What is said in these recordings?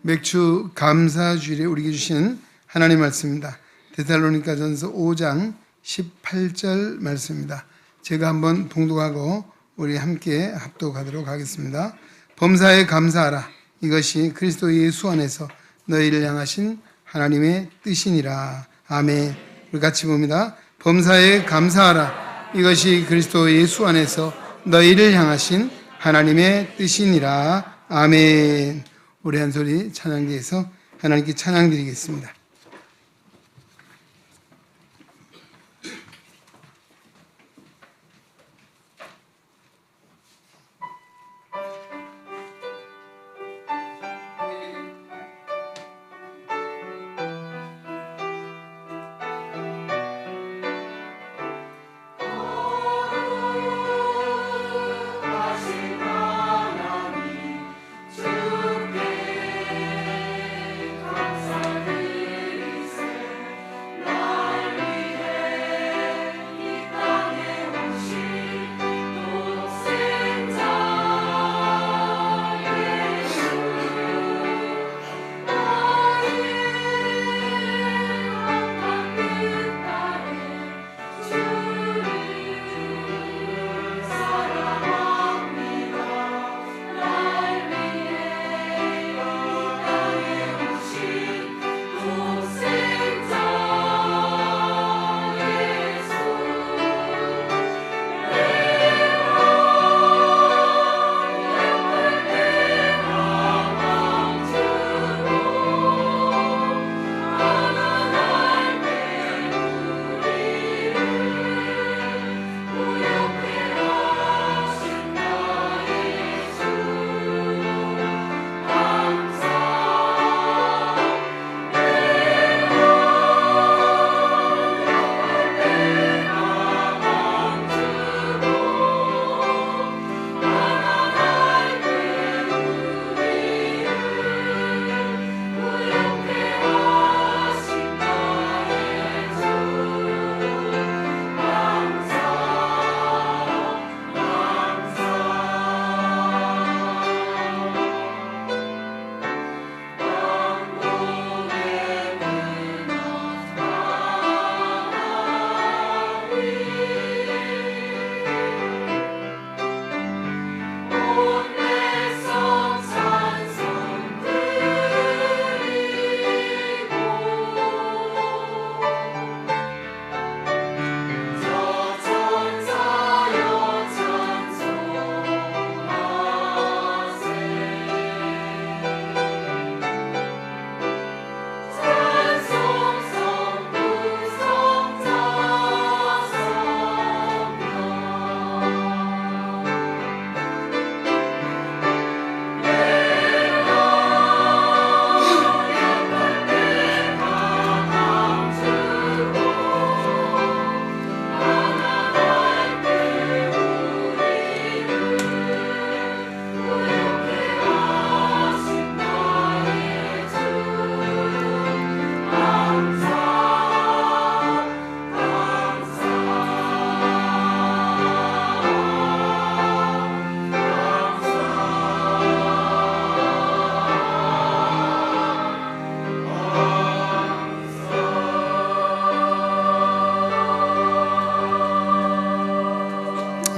맥주 감사주일에 우리에게 주신 하나님 말씀입니다. 데살로니가전서 5장 18절 말씀입니다. 제가 한번 봉독하고 우리 함께 합독하도록 하겠습니다. 범사에 감사하라. 이것이 그리스도 예수 안에서 너희를 향하신 하나님의 뜻이니라. 아멘. 우리 같이 봅니다. 범사에 감사하라. 이것이 그리스도 예수 안에서 너희를 향하신 하나님의 뜻이니라. 아멘. 우리 한 소리 찬양대에서 하나님께 찬양 드리겠습니다.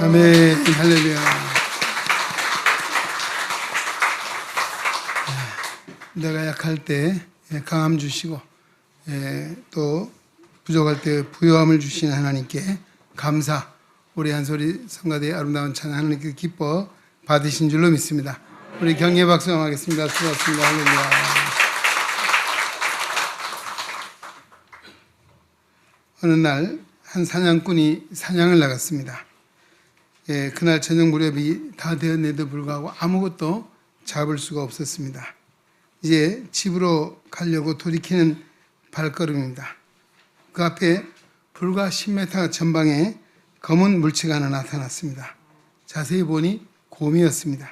아멘. 할렐루야. 내가 약할 때 강함 주시고 또 부족할 때 부요함을 주시는 하나님께 감사. 우리 한 소리 성가대의 아름다운 찬양 하나님께 기뻐 받으신 줄로 믿습니다. 우리 경례 박수하겠습니다. 수고하셨습니다. 할렐루야. 어느 날 한 사냥꾼이 사냥을 나갔습니다. 그날 저녁 무렵이 다 되었는데도 불구하고 아무것도 잡을 수가 없었습니다. 이제 집으로 가려고 돌이키는 발걸음입니다. 그 앞에 불과 10m 전방에 검은 물체가 하나 나타났습니다. 자세히 보니 곰이었습니다.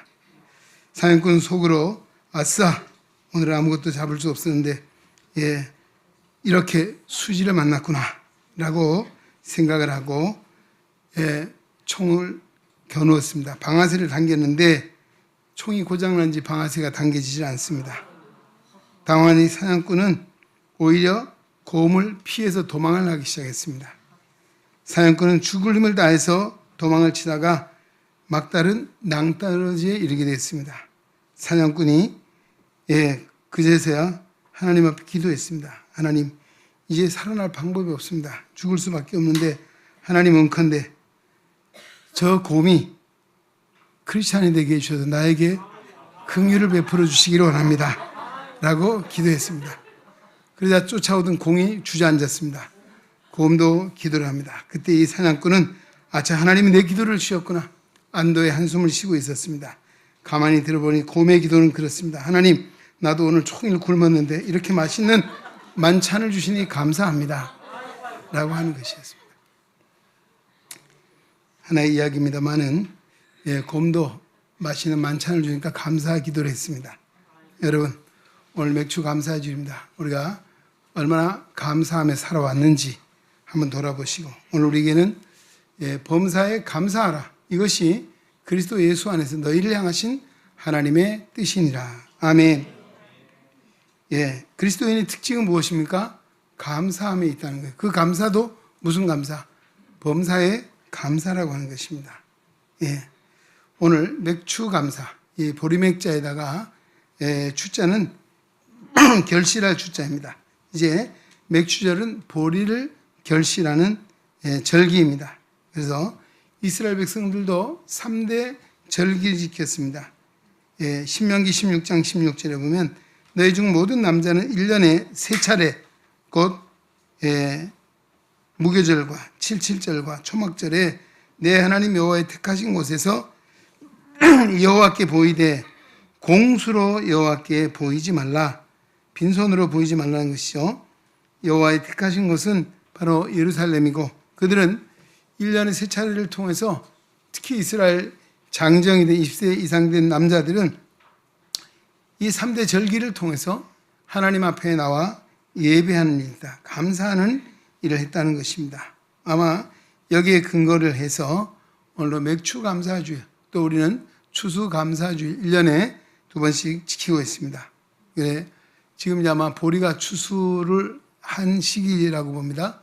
사냥꾼 속으로 아싸, 오늘 아무것도 잡을 수 없었는데 이렇게 수지를 만났구나 라고 생각을 하고 총을 겨누었습니다. 방아쇠를 당겼는데 총이 고장난지 방아쇠가 당겨지질 않습니다. 당황한 이 사냥꾼은 오히려 곰을 피해서 도망을 하기 시작했습니다. 사냥꾼은 죽을 힘을 다해서 도망을 치다가 막다른 낭떠러지에 이르게 됐습니다. 사냥꾼이 그제서야 하나님 앞에 기도했습니다. 하나님, 이제 살아날 방법이 없습니다. 죽을 수밖에 없는데 하나님 은컨대 저 곰이 크리스찬이 되게 해주셔서 나에게 긍휼을 베풀어 주시기를 원합니다. 라고 기도했습니다. 그러자 쫓아오던 공이 주저앉았습니다. 곰도 기도를 합니다. 그때 이 사냥꾼은 아차, 하나님이 내 기도를 주셨구나. 안도의 한숨을 쉬고 있었습니다. 가만히 들어보니 곰의 기도는 그렇습니다. 하나님, 나도 오늘 종일 굶었는데 이렇게 맛있는 만찬을 주시니 감사합니다. 라고 하는 것이었습니다. 하나의 이야기입니다만은 곰도 맛있는 만찬을 주니까 감사 기도를 했습니다. 여러분, 오늘 맥주 감사 주일입니다. 우리가 얼마나 감사하며 살아왔는지 한번 돌아보시고, 오늘 우리에게는 범사에 감사하라. 이것이 그리스도 예수 안에서 너희를 향하신 하나님의 뜻이니라. 아멘. 그리스도인의 특징은 무엇입니까? 감사함에 있다는 거예요. 그 감사도 무슨 감사? 범사에 감사라고 하는 것입니다. 오늘 맥추 감사, 이 보리맥자에다가 추자는 결실할 추자입니다. 이제 맥추절은 보리를 결실하는 절기입니다. 그래서 이스라엘 백성들도 3대 절기를 지켰습니다. 신명기 16장 16절에 보면 너희 중 모든 남자는 1년에 3차례 곧 무교절과 칠칠절과 초막절에 내 하나님 여호와의 택하신 곳에서 여호와께 보이되 공수로 여호와께 보이지 말라. 빈손으로 보이지 말라는 것이죠. 여호와의 택하신 곳은 바로 예루살렘이고, 그들은 1년에 3차례를 통해서 특히 이스라엘 장정이 된 20세 이상 된 남자들은 이 3대 절기를 통해서 하나님 앞에 나와 예배하는 일이다. 감사하는 일을 했다는 것입니다. 아마 여기에 근거를 해서 오늘도 맥추 감사주일, 또 우리는 추수 감사주일 1년에 2번씩 지키고 있습니다. 지금 아마 보리가 추수를 한 시기라고 봅니다.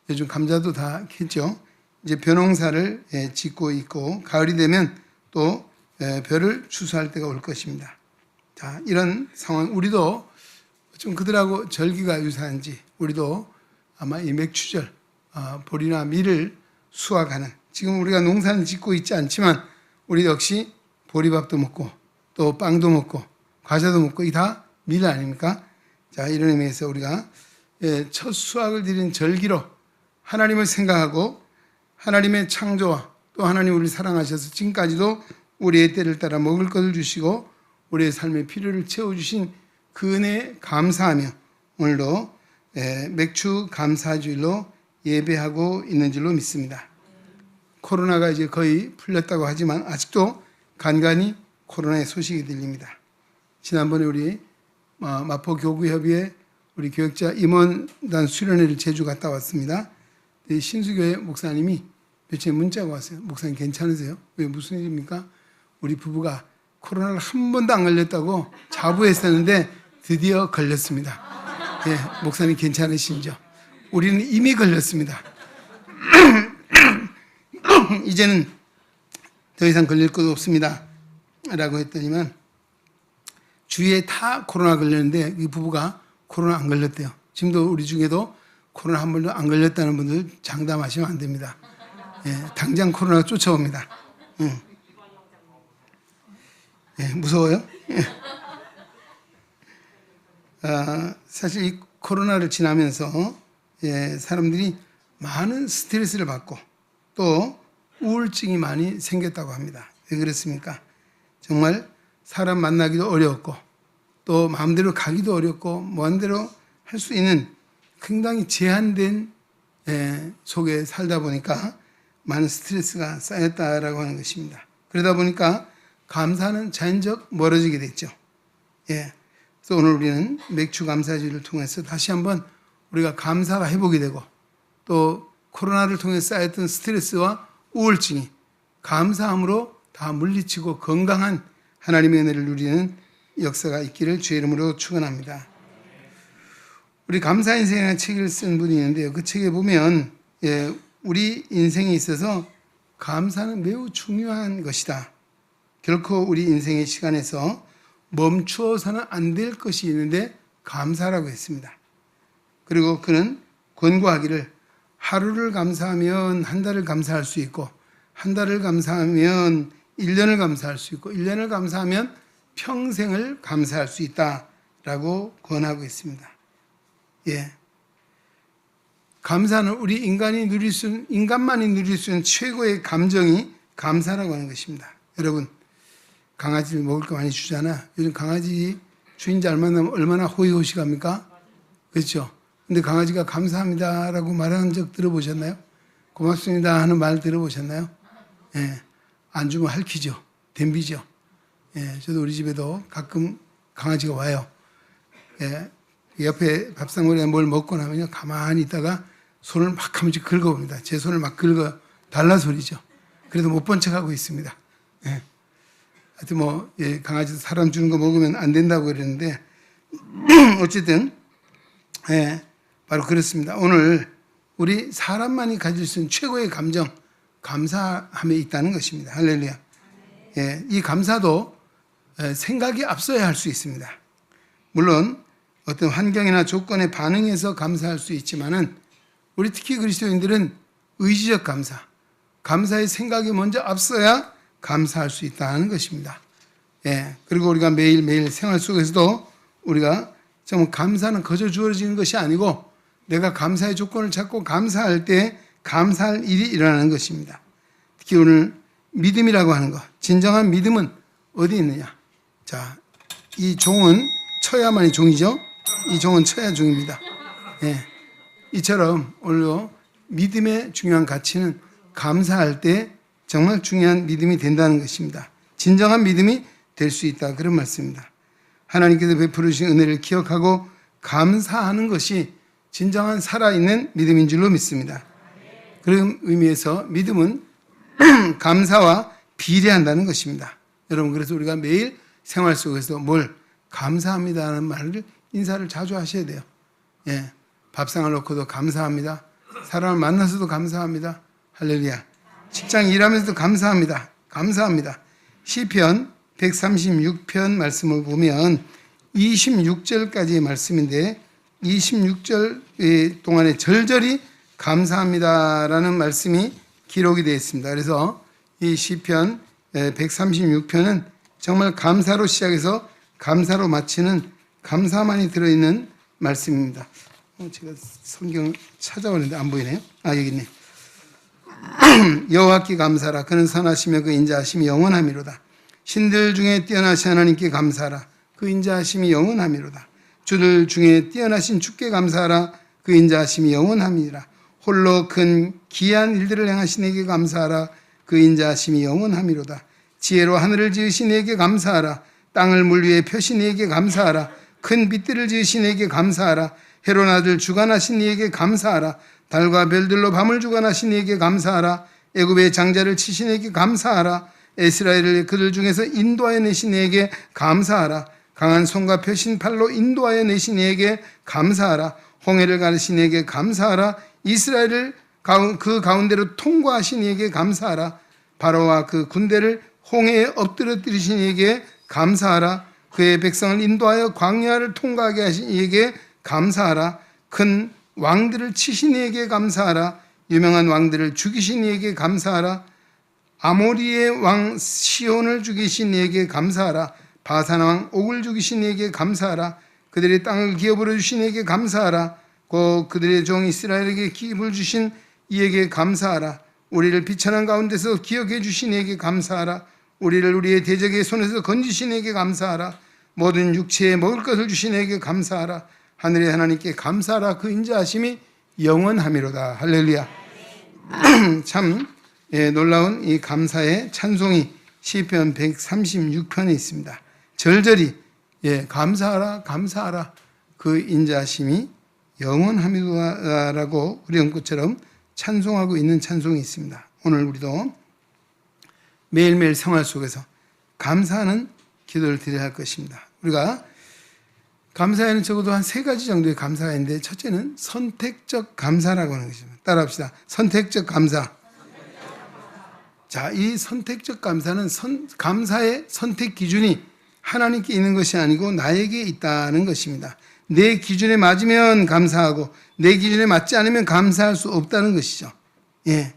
요즘 감자도 다 캤죠. 이제 벼농사를 짓고 있고, 가을이 되면 또 벼를 추수할 때가 올 것입니다. 자, 이런 상황, 우리도 좀 그들하고 절기가 유사한지 우리도 아마 이 맥추절, 보리나 밀을 수확하는, 지금 우리가 농사는 짓고 있지 않지만 우리 역시 보리밥도 먹고 또 빵도 먹고 과자도 먹고 이 다 밀 아닙니까? 자, 이런 의미에서 우리가 첫 수확을 드린 절기로 하나님을 생각하고 하나님의 창조와 또 하나님 우리를 사랑하셔서 지금까지도 우리의 때를 따라 먹을 것을 주시고 우리의 삶의 필요를 채워주신 그 은혜에 감사하며 오늘도 맥추 감사주일로 예배하고 있는 줄로 믿습니다. 코로나가 이제 거의 풀렸다고 하지만 아직도 간간히 코로나의 소식이 들립니다. 지난번에 우리 마포교구협의회 우리 교역자 임원단 수련회를 제주 갔다 왔습니다. 신수교회 목사님이 며칠 문자가 왔어요. 목사님 괜찮으세요? 왜 무슨 일입니까? 우리 부부가 코로나를 한 번도 안 걸렸다고 자부했었는데 드디어 걸렸습니다. 목사님 괜찮으신죠? 우리는 이미 걸렸습니다. 이제는 더 이상 걸릴 것 없습니다. 라고 했더니만 주위에 다 코로나 걸렸는데 이 부부가 코로나 안 걸렸대요. 지금도 우리 중에도 코로나 한 번도 안 걸렸다는 분들 장담하시면 안 됩니다. 당장 코로나가 쫓아옵니다. 무서워요? 사실 이 코로나를 지나면서 사람들이 많은 스트레스를 받고 또 우울증이 많이 생겼다고 합니다. 왜 그렇습니까? 정말 사람 만나기도 어려웠고 또 마음대로 가기도 어렵고 마음대로 할 수 있는 굉장히 제한된 속에 살다 보니까 많은 스트레스가 쌓였다라고 하는 것입니다. 그러다 보니까 감사는 자연적 멀어지게 됐죠. 그래서 오늘 우리는 맥추 감사주일을 통해서 다시 한번 우리가 감사가 회복이 되고 또 코로나를 통해 쌓였던 스트레스와 우울증이 감사함으로 다 물리치고 건강한 하나님의 은혜를 누리는 역사가 있기를 주의 이름으로 축원합니다. 우리 감사 인생이라는 책을 쓴 분이 있는데요. 그 책에 보면 우리 인생에 있어서 감사는 매우 중요한 것이다. 결코 우리 인생의 시간에서 멈추어서는 안 될 것이 있는데 감사라고 했습니다. 그리고 그는 권고하기를 하루를 감사하면 한 달을 감사할 수 있고 한 달을 감사하면 1년을 감사할 수 있고 1년을 감사하면 평생을 감사할 수 있다라고 권하고 있습니다. 감사는 우리 인간만이 누릴 수 있는 최고의 감정이 감사라고 하는 것입니다. 여러분, 강아지를 먹을 거 많이 주잖아. 요즘 강아지 주인 잘 만나면 얼마나 호의호식합니까? 그렇죠? 근데 강아지가 감사합니다라고 말하는 적 들어보셨나요? 고맙습니다 하는 말 들어보셨나요? 안 주면 핥히죠. 덤비죠. 저도 우리 집에도 가끔 강아지가 와요. 옆에 밥상머리에 뭘 먹고 나면요, 가만히 있다가 손을 막 한 번씩 긁어봅니다. 제 손을 막 긁어 달라 소리죠. 그래도 못 본 척하고 있습니다. 하여튼 강아지 사람 주는 거 먹으면 안 된다고 그랬는데, 어쨌든, 바로 그렇습니다. 오늘 우리 사람만이 가질 수 있는 최고의 감정, 감사함에 있다는 것입니다. 할렐루야. 이 감사도 생각이 앞서야 할 수 있습니다. 물론, 어떤 환경이나 조건에 반응해서 감사할 수 있지만은 우리 특히 그리스도인들은 의지적 감사, 감사의 생각이 먼저 앞서야 감사할 수 있다는 것입니다. 그리고 우리가 매일매일 생활 속에서도 우리가 정말 감사는 거저 주어지는 것이 아니고 내가 감사의 조건을 찾고 감사할 때 감사할 일이 일어나는 것입니다. 특히 오늘 믿음이라고 하는 것, 진정한 믿음은 어디 있느냐? 자, 이 종은 쳐야만이 종이죠. 이 종은 쳐야 종입니다. 이처럼 오늘 믿음의 중요한 가치는 감사할 때 정말 중요한 믿음이 된다는 것입니다. 진정한 믿음이 될 수 있다, 그런 말씀입니다. 하나님께서 베풀어 주신 은혜를 기억하고 감사하는 것이 진정한 살아있는 믿음인 줄로 믿습니다. 그런 의미에서 믿음은 감사와 비례한다는 것입니다. 여러분, 그래서 우리가 매일 생활 속에서 뭘 감사합니다라는 말을 인사를 자주 하셔야 돼요. 밥상을 놓고도 감사합니다. 사람을 만나서도 감사합니다. 할렐루야. 직장 일하면서도 감사합니다. 감사합니다. 시편 136편 말씀을 보면 26절까지의 말씀인데 26절 동안에 절절히 감사합니다라는 말씀이 기록이 되어 있습니다. 그래서 이 시편 136편은 정말 감사로 시작해서 감사로 마치는 감사만이 들어있는 말씀입니다. 제가 성경 찾아오는데 안 보이네요. 여기 있네. 여호와께 감사하라. 그는 선하시며 그 인자하심이 영원하미로다. 신들 중에 뛰어나신 하나님께 감사하라. 그 인자하심이 영원하미로다. 주들 중에 뛰어나신 주께 감사하라. 그 인자하심이 영원함이라. 홀로 큰 기이한 일들을 행하신 이에게 감사하라. 그 인자하심이 영원함이로다. 지혜로 하늘을 지으신 이에게 감사하라. 땅을 물 위에 펴신 이에게 감사하라. 큰 빛들을 지으신 이에게 감사하라. 해로 나들 주관하신 이에게 감사하라. 달과 별들로 밤을 주관하신 이에게 감사하라. 애굽의 장자를 치신 이에게 감사하라. 이스라엘을 그들 중에서 인도하여 내신 이에게 감사하라. 강한 손과 펴신 팔로 인도하여 내신 이에게 감사하라. 홍해를 가르신 이에게 감사하라. 이스라엘을 그 가운데로 통과하신 이에게 감사하라. 바로와 그 군대를 홍해에 엎드려뜨리신 이에게 감사하라. 그의 백성을 인도하여 광야를 통과하게 하신 이에게 감사하라. 큰 왕들을 치신 이에게 감사하라. 유명한 왕들을 죽이신 이에게 감사하라. 아모리의 왕 시온을 죽이신 이에게 감사하라. 바산 왕 옥을 죽이신 이에게 감사하라. 그들의 땅을 기업으로 주신 이에게 감사하라. 그들의 종 이스라엘에게 기업을 주신 이에게 감사하라. 우리를 비천한 가운데서 기억해 주신 이에게 감사하라. 우리를 우리의 대적의 손에서 건지신 이에게 감사하라. 모든 육체에 먹을 것을 주신 이에게 감사하라. 하늘의 하나님께 감사하라. 그 인자하심이 영원하미로다. 할렐루야. 참 놀라운 이 감사의 찬송이 시편 136편에 있습니다. 절절히 감사하라, 감사하라. 그 인자하심이 영원하미로다라고 우리연꽃처럼 찬송하고 있는 찬송이 있습니다. 오늘 우리도 매일매일 생활 속에서 감사하는 기도를 드려야 할 것입니다. 우리가 감사에는 적어도 한 세 가지 정도의 감사가 있는데, 첫째는 선택적 감사라고 하는 것입니다. 따라합시다. 선택적 감사. 자, 이 선택적 감사는 감사의 선택 기준이 하나님께 있는 것이 아니고 나에게 있다는 것입니다. 내 기준에 맞으면 감사하고 내 기준에 맞지 않으면 감사할 수 없다는 것이죠. 예.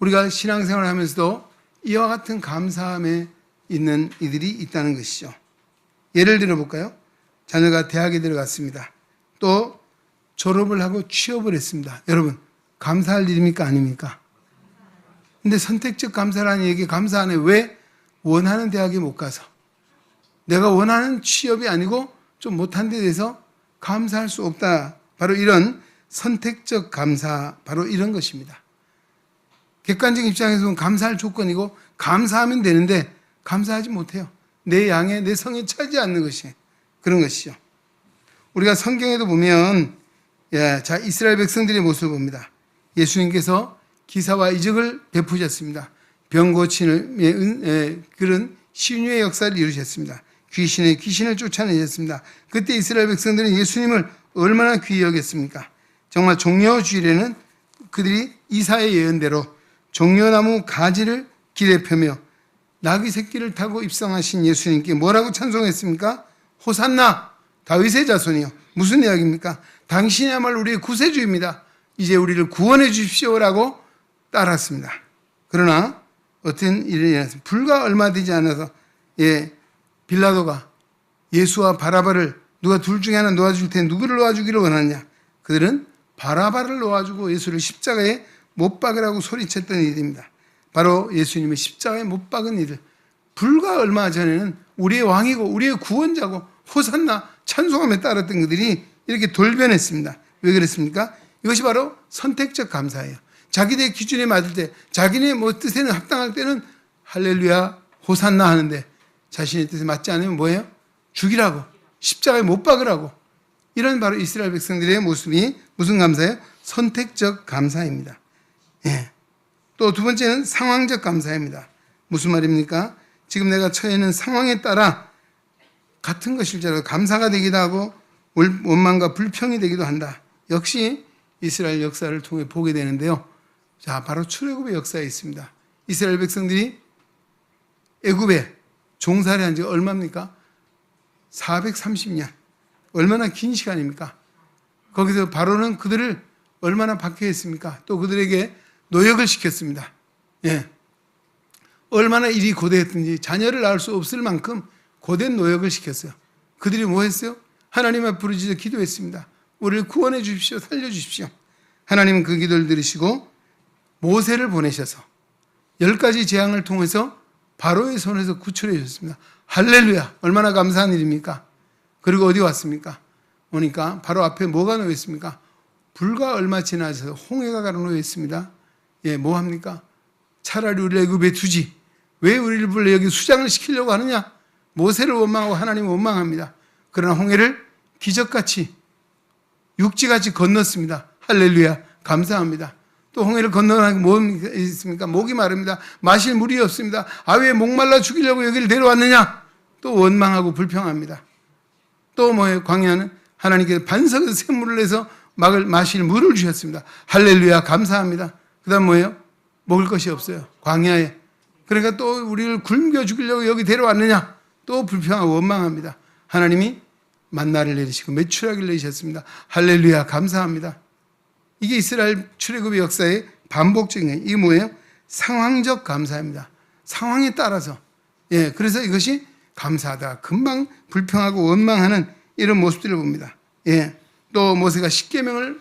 우리가 신앙생활을 하면서도 이와 같은 감사함에 있는 이들이 있다는 것이죠. 예를 들어 볼까요? 자녀가 대학에 들어갔습니다. 또 졸업을 하고 취업을 했습니다. 여러분, 감사할 일입니까? 아닙니까? 근데 선택적 감사라는 얘기에 감사 안 해요. 왜? 원하는 대학에 못 가서. 내가 원하는 취업이 아니고 좀 못한 데 대해서 감사할 수 없다. 바로 이런 선택적 감사, 바로 이런 것입니다. 객관적인 입장에서 보면 감사할 조건이고 감사하면 되는데 감사하지 못해요. 내 양에 내 성에 차지 않는 것이 그런 것이죠. 우리가 성경에도 보면 자, 이스라엘 백성들의 모습을 봅니다. 예수님께서 기사와 이적을 베푸셨습니다. 병 고치는 그런 신유의 역사를 이루셨습니다. 귀신을 쫓아내셨습니다. 그때 이스라엘 백성들은 예수님을 얼마나 귀히 여겼습니까? 정말 종려주일에는 그들이 이사의 예언대로 종려나무 가지를 길에 펴며 나귀 새끼를 타고 입성하신 예수님께 뭐라고 찬송했습니까? 호산나 다윗의 자손이요. 무슨 이야기입니까? 당신이야말로 우리의 구세주입니다. 이제 우리를 구원해 주십시오라고 따랐습니다. 그러나 어떤 일이 일어났습니다. 불과 얼마 되지 않아서 빌라도가 예수와 바라바를 누가 둘 중에 하나 놓아줄 테니 누구를 놓아주기를 원하느냐? 그들은 바라바를 놓아주고 예수를 십자가에 못 박으라고 소리쳤던 일입니다. 바로 예수님의 십자가에 못 박은 일을 불과 얼마 전에는 우리의 왕이고 우리의 구원자고 호산나 찬송하며 따랐던 그들이 이렇게 돌변했습니다. 왜 그랬습니까? 이것이 바로 선택적 감사예요. 자기네 기준에 맞을 때, 자기네 뜻에는 합당할 때는 할렐루야 호산나 하는데 자신의 뜻에 맞지 않으면 뭐예요? 죽이라고, 십자가에 못 박으라고. 이런 바로 이스라엘 백성들의 모습이 무슨 감사예요? 선택적 감사입니다. 예. 또 두 번째는 상황적 감사입니다. 무슨 말입니까? 지금 내가 처해 있는 상황에 따라 같은 것일지라도 감사가 되기도 하고 원망과 불평이 되기도 한다. 역시 이스라엘 역사를 통해 보게 되는데요. 자, 바로 출애굽의 역사에 있습니다. 이스라엘 백성들이 애굽에 종살이 한 지 얼마입니까? 430년. 얼마나 긴 시간입니까? 거기서 바로는 그들을 얼마나 박해했습니까? 또 그들에게 노역을 시켰습니다. 예. 얼마나 일이 고대했든지 자녀를 낳을 수 없을 만큼 고된 노역을 시켰어요. 그들이 뭐 했어요? 하나님 앞에 부르짖어 기도했습니다. 우리를 구원해 주십시오. 살려주십시오. 하나님은 그 기도를 들으시고 모세를 보내셔서 10가지 재앙을 통해서 바로의 손에서 구출해 주셨습니다. 할렐루야! 얼마나 감사한 일입니까? 그리고 어디 왔습니까? 오니까 바로 앞에 뭐가 놓여 있습니까? 불과 얼마 지나서 홍해가 가로 놓여 있습니다. 예, 뭐 합니까? 차라리 우리를 애굽에 두지. 왜 우리를 불러 여기 수장을 시키려고 하느냐? 모세를 원망하고 하나님을 원망합니다. 그러나 홍해를 기적같이 육지같이 건넜습니다. 할렐루야! 감사합니다. 또 홍해를 건너가는 뭐 있습니까? 목이 마릅니다. 마실 물이 없습니다. 왜 목말라 죽이려고 여기를 데려왔느냐? 또 원망하고 불평합니다. 또 뭐예요? 광야는 하나님께서 반석에서 샘물을 내서 마실 물을 주셨습니다. 할렐루야! 감사합니다. 그 다음 뭐예요? 먹을 것이 없어요. 광야에. 그러니까 또 우리를 굶겨 죽이려고 여기 데려왔느냐? 또 불평하고 원망합니다. 하나님이 만나를 내리시고 메추라기를 내리셨습니다. 할렐루야! 감사합니다. 이게 이스라엘 출애굽의 역사의 반복적인 거예요. 이게 뭐예요? 상황적 감사입니다. 상황에 따라서. 예, 그래서 이것이 감사하다. 금방 불평하고 원망하는 이런 모습들을 봅니다. 예, 또 모세가 십계명을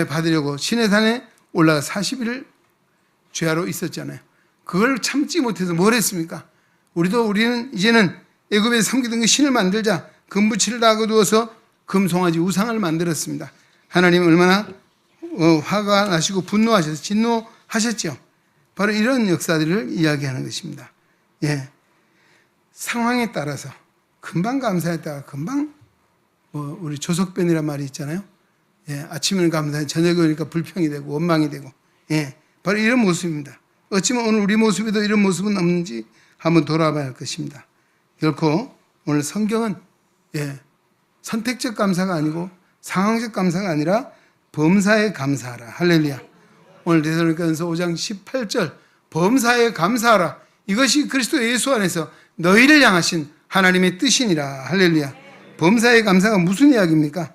받으려고 시내산에 올라가 40일을 죄하러 있었잖아요. 그걸 참지 못해서 뭘 했습니까? 우리는 이제는 애굽에 섬기던 그 신을 만들자. 금부치를 다 거두어서 금송아지 우상을 만들었습니다. 하나님은 얼마나 화가 나시고 분노하셔서 진노하셨죠. 바로 이런 역사들을 이야기하는 것입니다. 예, 상황에 따라서 금방 감사했다가 금방 우리 조석변이란 말이 있잖아요. 예, 아침에는 감사해 저녁에 오니까 불평이 되고 원망이 되고, 예, 바로 이런 모습입니다. 어찌면 오늘 우리 모습에도 이런 모습은 없는지 한번 돌아봐야 할 것입니다. 결코 오늘 성경은 선택적 감사가 아니고 상황적 감사가 아니라 범사에 감사하라. 할렐루야. 오늘 데살로니가전서 5장 18절 범사에 감사하라. 이것이 그리스도 예수 안에서 너희를 향하신 하나님의 뜻이니라. 할렐루야. 범사에 감사가 무슨 이야기입니까?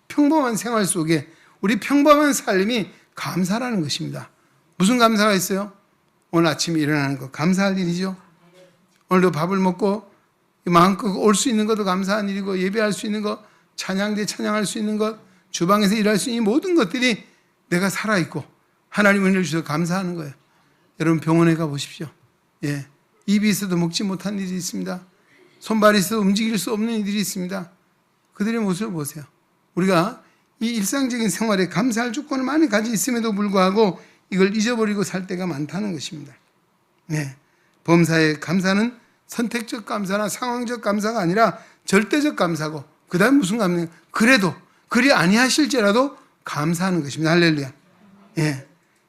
평범한 생활 속에 우리 평범한 삶이 감사라는 것입니다. 무슨 감사가 있어요? 오늘 아침에 일어나는 것 감사할 일이죠. 오늘도 밥을 먹고 마음껏 올 수 있는 것도 감사한 일이고, 예배할 수 있는 것, 찬양대 찬양할 수 있는 것, 주방에서 일할 수 있는 모든 것들이 내가 살아있고 하나님 은혜를 주셔서 감사하는 거예요. 여러분 병원에 가보십시오. 예, 입이 있어도 먹지 못한 일이 있습니다. 손발이 있어도 움직일 수 없는 일이 있습니다. 그들의 모습을 보세요. 우리가 이 일상적인 생활에 감사할 조건을 많이 가지고 있음에도 불구하고 이걸 잊어버리고 살 때가 많다는 것입니다. 네, 범사의 감사는 선택적 감사나 상황적 감사가 아니라 절대적 감사고, 그 다음 무슨 감사냐? 그래도 그리 아니하실지라도 감사하는 것입니다. 할렐루야. 예,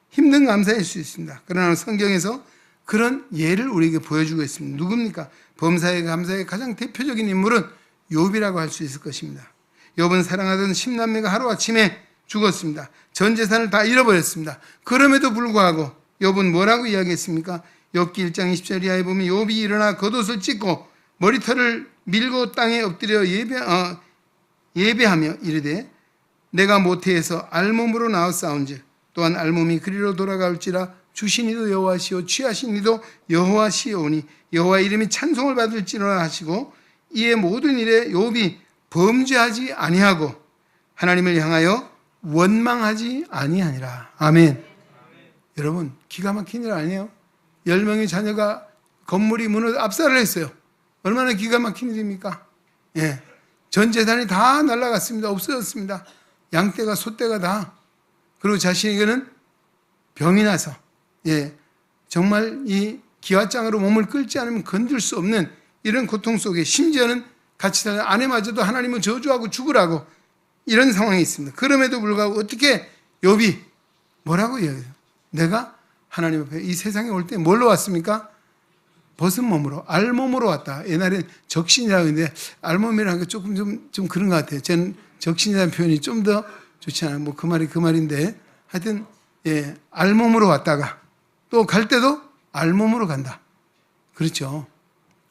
힘든 감사일 수 있습니다. 그러나 성경에서 그런 예를 우리에게 보여주고 있습니다. 누굽니까? 범사의 감사의 가장 대표적인 인물은 욥이라고 할 수 있을 것입니다. 욥은 사랑하던 10남매가 하루아침에 죽었습니다. 전 재산을 다 잃어버렸습니다. 그럼에도 불구하고 욥은 뭐라고 이야기했습니까? 욥기 1장 20절 이하에 보면 욥이 일어나 겉옷을 찢고 머리털을 밀고 땅에 엎드려 예배하며 이르되 내가 모태에서 알몸으로 나왔사온즉 또한 알몸이 그리로 돌아갈지라 주신 이도 여호와시오 취하신 이도 여호와시오니 여호와 이름이 찬송을 받을지로라 하시고, 이에 모든 일에 욥이 범죄하지 아니하고 하나님을 향하여 원망하지 아니하니라. 아멘. 여러분 기가 막힌 일 아니에요? 10명의 자녀가 건물이 무너져 압살을 했어요. 얼마나 기가 막힌 일입니까? 예, 전 재산이 다 날아갔습니다. 없어졌습니다. 양떼가 소떼가 다. 그리고 자신에게는 병이 나서, 예, 정말 이 기와장으로 몸을 끌지 않으면 건들 수 없는 이런 고통 속에, 심지어는 같이 사는 아내마저도 하나님은 저주하고 죽으라고 이런 상황이 있습니다. 그럼에도 불구하고 어떻게 욥이 뭐라고 이야기해요? 내가 하나님 앞에 이 세상에 올 때 뭘로 왔습니까? 벗은 몸으로, 알몸으로 왔다. 옛날엔 적신이라고 했는데 알몸이라는 게 조금 좀 그런 것 같아요. 저는 적신이라는 표현이 좀 더 좋지 않아요. 뭐 그 말이 그 말인데 하여튼, 예, 알몸으로 왔다가 또 갈 때도 알몸으로 간다. 그렇죠.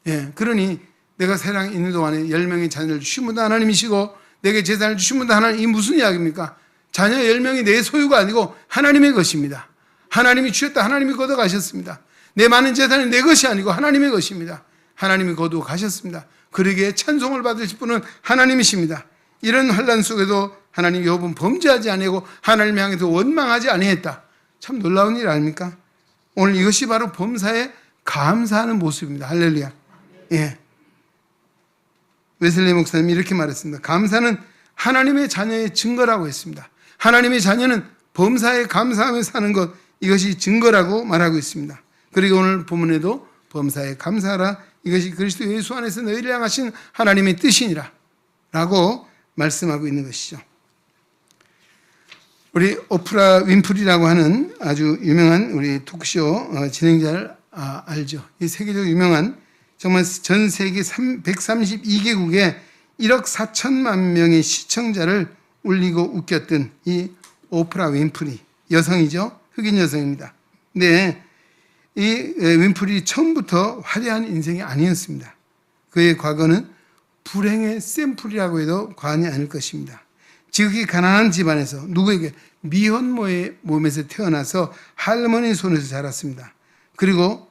예, 그러니 내가 세상에 있는 동안에 10명의 자녀를 주신 분도 하나님이시고 내게 재산을 주신 분도 하나님. 이 무슨 이야기입니까? 자녀 10명이 내 소유가 아니고 하나님의 것입니다. 하나님이 주셨다. 하나님이 거둬 가셨습니다. 내 많은 재산은 내 것이 아니고 하나님의 것입니다. 하나님이 거두어 가셨습니다. 그러기에 찬송을 받으실 분은 하나님이십니다. 이런 환난 속에도 하나님 욥은 범죄하지 아니하고 하나님 향해서 원망하지 아니했다. 참 놀라운 일 아닙니까? 오늘 이것이 바로 범사에 감사하는 모습입니다. 할렐루야. 예. 웨슬리 목사님이 이렇게 말했습니다. 감사는 하나님의 자녀의 증거라고 했습니다. 하나님의 자녀는 범사에 감사하며 사는 것, 이것이 증거라고 말하고 있습니다. 그리고 오늘 본문에도 범사에 감사하라, 이것이 그리스도 예수 안에서 너희를 향하신 하나님의 뜻이니라 라고 말씀하고 있는 것이죠. 우리 오프라 윈프리라고 하는 아주 유명한 우리 토크쇼 진행자를 알죠. 이 세계적으로 유명한, 정말 전 세계 132개국에 1억 4천만 명의 시청자를 울리고 웃겼던 이 오프라 윈프리, 여성이죠. 흑인 여성입니다. 근데 이 윈프리 처음부터 화려한 인생이 아니었습니다. 그의 과거는 불행의 샘플이라고 해도 과언이 아닐 것입니다. 지극히 가난한 집안에서 누구에게 미혼모의 몸에서 태어나서 할머니 손에서 자랐습니다. 그리고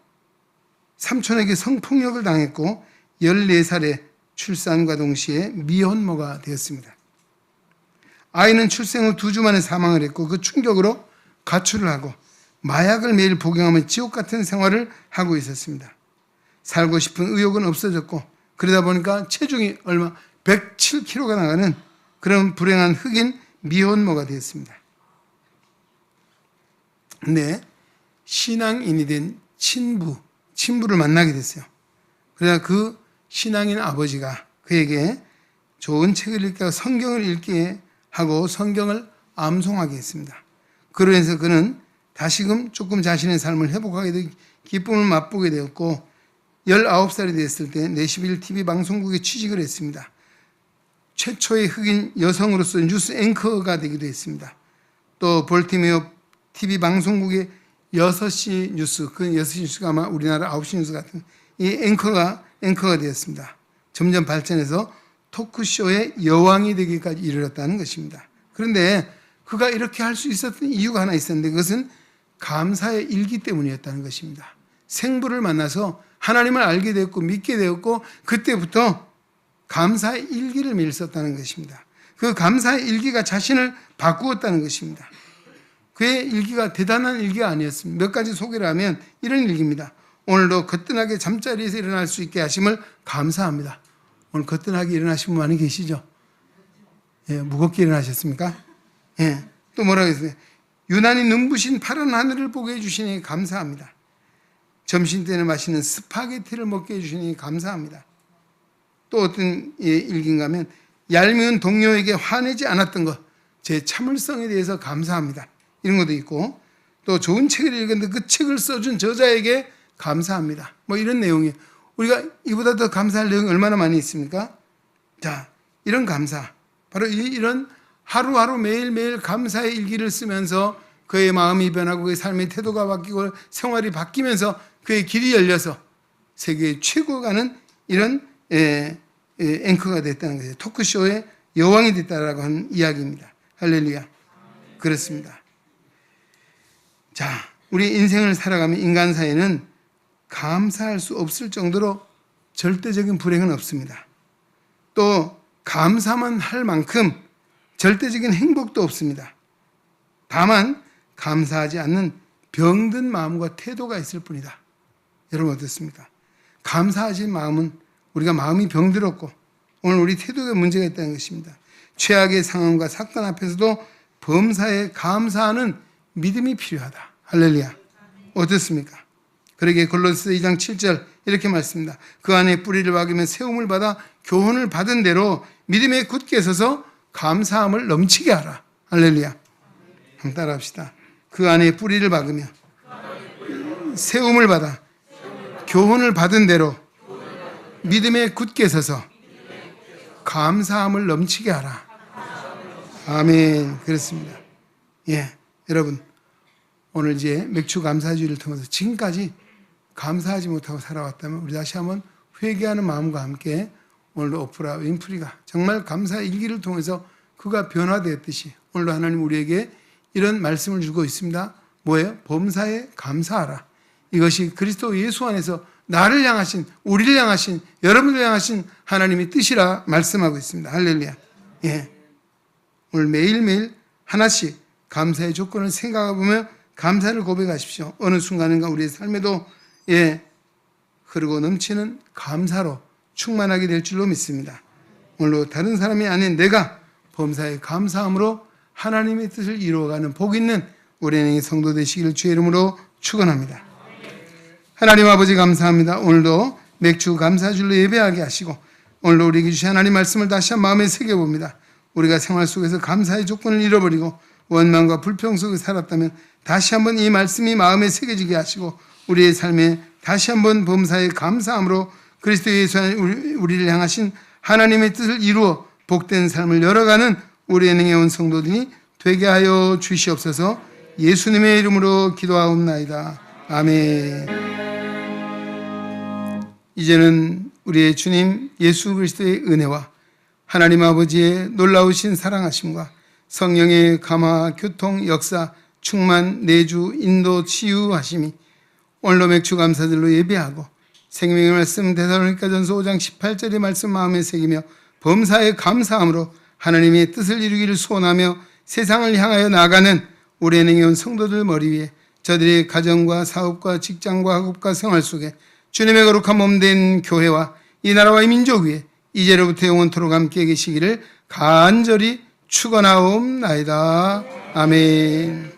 삼촌에게 성폭력을 당했고 14살에 출산과 동시에 미혼모가 되었습니다. 아이는 출생 후 2주 만에 사망을 했고 그 충격으로 가출을 하고 마약을 매일 복용하며 지옥 같은 생활을 하고 있었습니다. 살고 싶은 의욕은 없어졌고 그러다 보니까 체중이 얼마 107kg가 나가는 그런 불행한 흑인 미혼모가 되었습니다. 근데 신앙인이 된 친부를 만나게 됐어요. 그러나 그 신앙인 아버지가 그에게 좋은 책을 읽게 성경을 읽게 하고 성경을 암송하게 했습니다. 그러면서 그는 다시금 조금 자신의 삶을 회복하게 되고 기쁨을 맛보게 되었고 19살이 됐을 때 내시빌 TV 방송국에 취직을 했습니다. 최초의 흑인 여성으로서 뉴스 앵커가 되기도 했습니다. 또 볼티메어 TV 방송국의 6시 뉴스, 그 6시 뉴스가 아마 우리나라 9시 뉴스 같은 이 앵커가 되었습니다. 점점 발전해서 토크쇼의 여왕이 되기까지 이르렀다는 것입니다. 그런데 그가 이렇게 할 수 있었던 이유가 하나 있었는데 그것은 감사의 일기 때문이었다는 것입니다. 생부를 만나서 하나님을 알게 되었고 믿게 되었고 그때부터 감사의 일기를 매일 썼다는 것입니다. 그 감사의 일기가 자신을 바꾸었다는 것입니다. 그의 일기가 대단한 일기가 아니었습니다. 몇 가지 소개를 하면 이런 일기입니다. 오늘도 거뜬하게 잠자리에서 일어날 수 있게 하심을 감사합니다. 오늘 거뜬하게 일어나신 분 많이 계시죠? 예, 무겁게 일어나셨습니까? 예, 또 뭐라고 했어요? 유난히 눈부신 파란 하늘을 보게 해주시니 감사합니다. 점심때는 맛있는 스파게티를 먹게 해주시니 감사합니다. 또 어떤 일기인가 하면 얄미운 동료에게 화내지 않았던 것, 제 참을성에 대해서 감사합니다. 이런 것도 있고 또 좋은 책을 읽었는데 그 책을 써준 저자에게 감사합니다. 뭐 이런 내용이에요. 우리가 이보다 더 감사할 내용이 얼마나 많이 있습니까? 자, 이런 감사, 바로 이런 하루하루 매일매일 감사의 일기를 쓰면서 그의 마음이 변하고 그의 삶의 태도가 바뀌고 생활이 바뀌면서 그의 길이 열려서 세계 최고 가는 이런 앵커가 됐다는 것이죠. 토크쇼의 여왕이 됐다라고 하는 이야기입니다. 할렐루야. 그렇습니다. 자, 우리 인생을 살아가면 인간 사이에는 감사할 수 없을 정도로 절대적인 불행은 없습니다. 또 감사만 할 만큼 절대적인 행복도 없습니다. 다만 감사하지 않는 병든 마음과 태도가 있을 뿐이다. 여러분 어떻습니까? 감사하신 마음은 우리가 마음이 병들었고 오늘 우리 태도에 문제가 있다는 것입니다. 최악의 상황과 사건 앞에서도 범사에 감사하는 믿음이 필요하다. 할렐루야. 어떻습니까? 그러기에 골로새 2장 7절 이렇게 말씀합니다. 그 안에 뿌리를 박으면 세움을 받아 교훈을 받은 대로 믿음에 굳게 서서 감사함을 넘치게 하라. 할렐루야. 한번 따라 합시다. 그 안에 뿌리를 박으며 세움을 받아 교훈을 받은 대로 믿음에 굳게 서서 감사함을 넘치게 하라. 아멘. 그렇습니다. 예, 여러분 오늘 이제 맥주 감사주의를 통해서 지금까지 감사하지 못하고 살아왔다면 우리 다시 한번 회개하는 마음과 함께 오늘도 오프라 윈프리가 정말 감사의 일기를 통해서 그가 변화되었듯이 오늘도 하나님 우리에게 이런 말씀을 주고 있습니다. 뭐예요? 범사에 감사하라. 이것이 그리스도 예수 안에서 나를 향하신, 우리를 향하신, 여러분을 향하신 하나님의 뜻이라 말씀하고 있습니다. 할렐루야. 예. 오늘 매일매일 하나씩 감사의 조건을 생각해보며 감사를 고백하십시오. 어느 순간인가 우리의 삶에도 흐르고 넘치는 감사로 충만하게 될 줄로 믿습니다. 오늘도 다른 사람이 아닌 내가 범사에 감사함으로 하나님의 뜻을 이루어가는 복 있는 우리 은행의 성도 되시기를 주의 이름으로 축원합니다. 하나님 아버지 감사합니다. 오늘도 맥주 감사주일로 예배하게 하시고 오늘도 우리에게 주신 하나님 말씀을 다시 한 마음에 새겨봅니다. 우리가 생활 속에서 감사의 조건을 잃어버리고 원망과 불평 속에 살았다면 다시 한번 이 말씀이 마음에 새겨지게 하시고 우리의 삶에 다시 한번 범사의 감사함으로 그리스도 예수 안에 우리를 향하신 하나님의 뜻을 이루어 복된 삶을 열어가는 우리 은행에 온 성도들이 되게 하여 주시옵소서. 예수님의 이름으로 기도하옵나이다. 아멘. 이제는 우리의 주님 예수 그리스도의 은혜와 하나님 아버지의 놀라우신 사랑하심과 성령의 감화, 교통, 역사, 충만, 내주, 인도, 치유하심이 오늘도 맥주 감사들로 예배하고 생명의 말씀 데살로니가전서 5장 18절의 말씀 마음에 새기며 범사에 감사함으로 하나님의 뜻을 이루기를 소원하며 세상을 향하여 나아가는 우리 은행에 온 성도들 머리 위에 저들의 가정과 사업과 직장과 학업과 생활 속에 주님의 거룩한 몸된 교회와 이 나라와 이 민족 위에 이제로부터 영원토록 함께 계시기를 간절히 축원하옵나이다. 아멘.